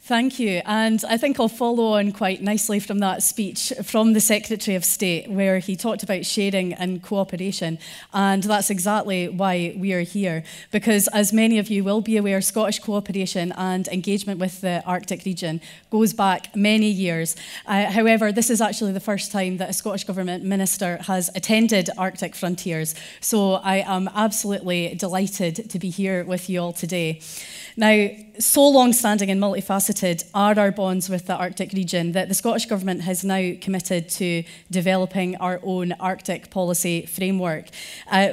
Thank you. And I think I'll follow on quite nicely from that speech from the Secretary of State, where he talked about sharing and cooperation. And that's exactly why we are here. Because as many of you will be aware, Scottish cooperation and engagement with the Arctic region goes back many years. However, this is actually the first time that a Scottish Government Minister has attended Arctic Frontiers. So I am absolutely delighted to be here with you all today. Now, so long-standing and multifaceted are our bonds with the Arctic region that the Scottish Government has now committed to developing our own Arctic policy framework.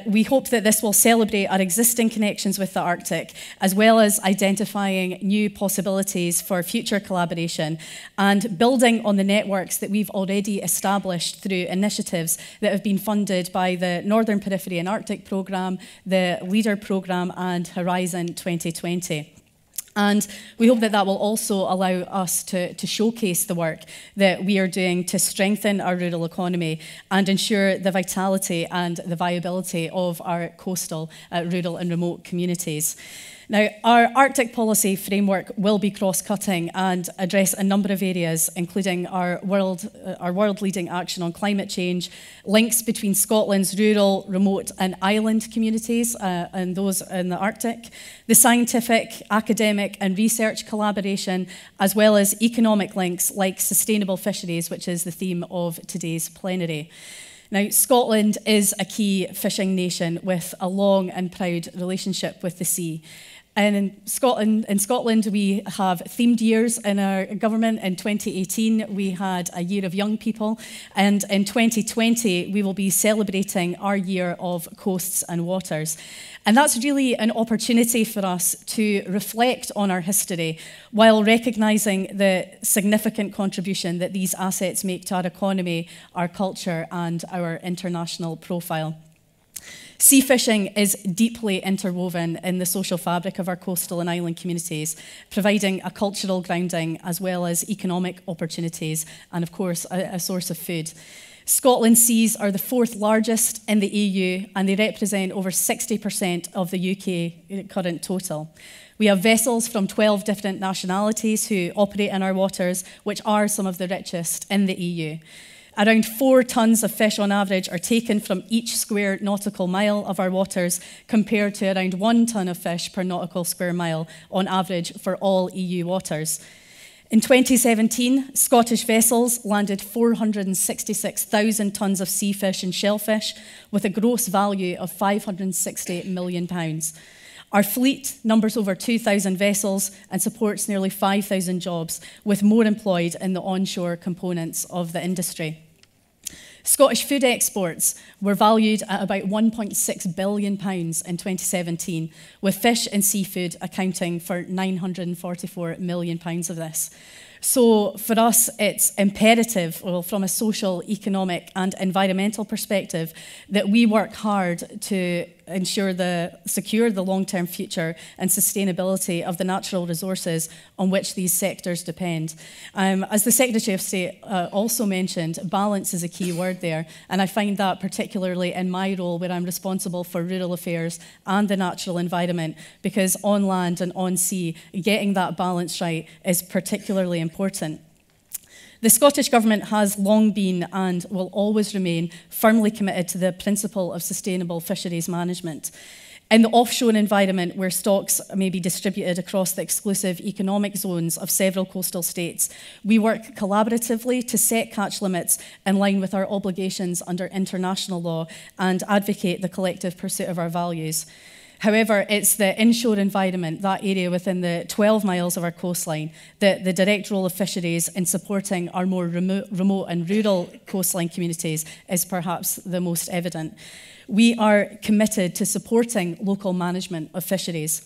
We hope that this will celebrate our existing connections with the Arctic, as well as identifying new possibilities for future collaboration and building on the networks that we've already established through initiatives that have been funded by the Northern Periphery and Arctic Programme, the LEADER Programme and Horizon 2020. And we hope that that will also allow us to showcase the work that we are doing to strengthen our rural economy and ensure the vitality and the viability of our coastal, rural and remote communities. Now, our Arctic policy framework will be cross-cutting and address a number of areas, including our world-leading action on climate change, links between Scotland's rural, remote and island communities and those in the Arctic, the scientific, academic and research collaboration, as well as economic links like sustainable fisheries, which is the theme of today's plenary. Now, Scotland is a key fishing nation with a long and proud relationship with the sea. And in Scotland, we have themed years in our government. In 2018, we had a year of young people. And in 2020, we will be celebrating our year of coasts and waters. And that's really an opportunity for us to reflect on our history while recognising the significant contribution that these assets make to our economy, our culture, and our international profile. Sea fishing is deeply interwoven in the social fabric of our coastal and island communities, providing a cultural grounding as well as economic opportunities and, of course, a source of food. Scotland's seas are the fourth largest in the EU and they represent over 60% of the UK current total. We have vessels from 12 different nationalities who operate in our waters, which are some of the richest in the EU. Around 4 tonnes of fish on average are taken from each square nautical mile of our waters, compared to around 1 tonne of fish per nautical square mile on average for all EU waters. In 2017, Scottish vessels landed 466,000 tonnes of sea fish and shellfish with a gross value of £560 million. Our fleet numbers over 2,000 vessels and supports nearly 5,000 jobs, with more employed in the onshore components of the industry. Scottish food exports were valued at about £1.6 billion in 2017, with fish and seafood accounting for £944 million of this. So for us, it's imperative, well, from a social, economic and environmental perspective, that we work hard to secure the long-term future and sustainability of the natural resources on which these sectors depend. As the Secretary of State also mentioned, balance is a key word there, and I find that particularly in my role where I'm responsible for rural affairs and the natural environment, because on land and on sea, getting that balance right is particularly important. The Scottish Government has long been and will always remain firmly committed to the principle of sustainable fisheries management. In the offshore environment, where stocks may be distributed across the exclusive economic zones of several coastal states, we work collaboratively to set catch limits in line with our obligations under international law and advocate the collective pursuit of our values. However, it's the inshore environment, that area within the 12 miles of our coastline, that the direct role of fisheries in supporting our more remote and rural coastline communities is perhaps the most evident. We are committed to supporting local management of fisheries.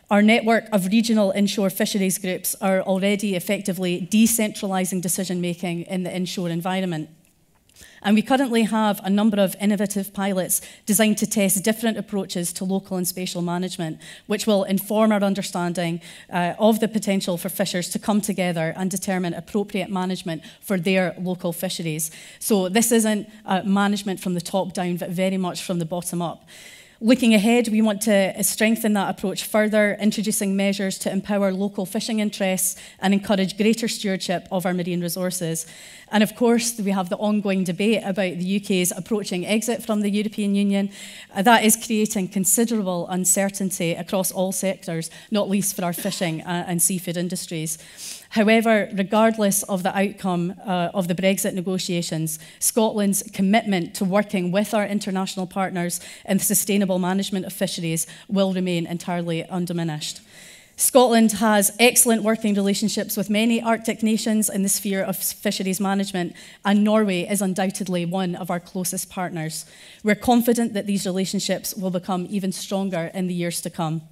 Our network of regional inshore fisheries groups are already effectively decentralising decision-making in the inshore environment. And we currently have a number of innovative pilots designed to test different approaches to local and spatial management, which will inform our understanding of the potential for fishers to come together and determine appropriate management for their local fisheries. So this isn't management from the top down, but very much from the bottom up. Looking ahead, we want to strengthen that approach further, introducing measures to empower local fishing interests and encourage greater stewardship of our marine resources. And of course, we have the ongoing debate about the UK's approaching exit from the European Union. That is creating considerable uncertainty across all sectors, not least for our fishing and seafood industries. However, regardless of the outcome of the Brexit negotiations, Scotland's commitment to working with our international partners in the sustainable management of fisheries will remain entirely undiminished. Scotland has excellent working relationships with many Arctic nations in the sphere of fisheries management, and Norway is undoubtedly one of our closest partners. We're confident that these relationships will become even stronger in the years to come.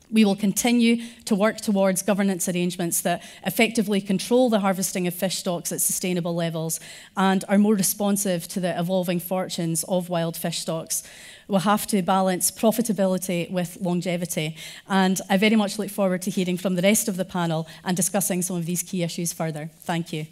We will continue to work towards governance arrangements that effectively control the harvesting of fish stocks at sustainable levels and are more responsive to the evolving fortunes of wild fish stocks. We'll have to balance profitability with longevity, and I very much look forward to hearing from the rest of the panel and discussing some of these key issues further. Thank you.